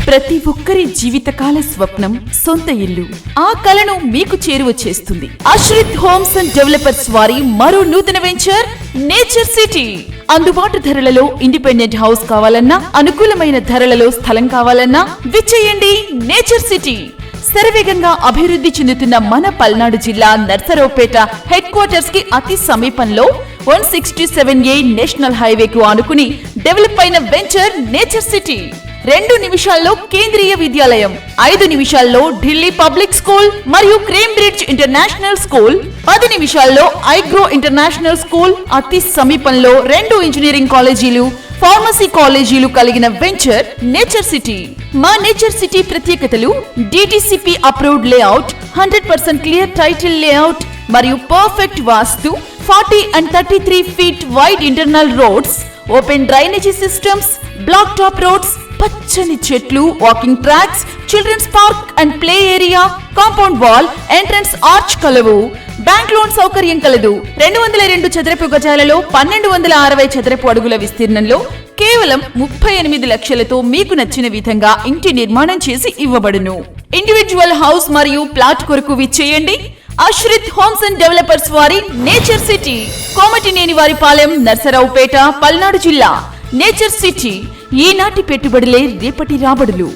ప్రతి ఒక్కరి జీవితకాల స్వప్నం సొంత ఇల్లు. ఆ కలను మీకు చేరువ చేస్తుంది అశ్రిత్ హోమ్స్ అండ్ డెవలపర్స్ వారి మరో నూతన వెంచర్ నేచర్ సిటీ. అందుబాటు ధరలలో ఇండిపెండెంట్ హౌస్ కావాలన్నా, అనుకూలమైన ధరలలో స్థలం కావాలన్నా విచ్చేయండి నేచర్ సిటీ. శరవేగంగా అభివృద్ధి చెందుతున్న మన పల్నాడు జిల్లా నర్సరావుపేట హెడ్ క్వార్టర్స్ కి అతి సమీపంలో 167A నేషనల్ హైవేకు ఆనుకుని డెవలప్ అయిన వెంచర్ నేచర్ సిటీ. 2 నిమిషాల్లో కేంద్రీయ విద్యాలయం, 5 నిమిషాల్లో ఢిల్లీ పబ్లిక్ స్కూల్ మరియు క్రేంబ్రిడ్జ్ ఇంటర్నేషనల్ స్కూల్, 10 నిమిషాల్లో ఐగ్రో ఇంటర్నేషనల్ స్కూల్, అతి సమీపంలో 2 ఇంజనీరింగ్ కాలేజీలు, ఫార్మసీ కాలేజీలు కలిగిన వెంచర్ నేచర్ సిటీ. మా నేచర్ సిటీ ప్రత్యేకతలు: DTCP approved layout, 100% clear title layout మరియు perfect vastu, 40 and 33 feet wide internal roads, open drainage systems, black top roads, పచ్చని చెట్లు, walking tracks, children's park and play area, compound wall, entrance arch కలవు. Bank loan సౌకర్యం కలదు. 202 చదరపు గజాలలో 1260 చదరపు అడుగుల విస్తీర్ణంలో కేవలం 38 లక్షలతో మీకు నచ్చిన విధంగా ఇంటి నిర్మాణం చేసి ఇవ్వబడును. ఇండివిడ్యువల్ హౌస్ మరియు ప్లాట్ కొరకు విచ్చేయండి అశ్రిత్ హోమ్స్ అండ్ డెవలపర్స్ వారి నేచర్ సిటీ, కోమటినేని వారిపాలెం, నర్సరావుపేట, పల్నాడు జిల్లా. నేచర్ సిటీ, ఈనాటి పెట్టుబడులే రేపటి రాబడులు.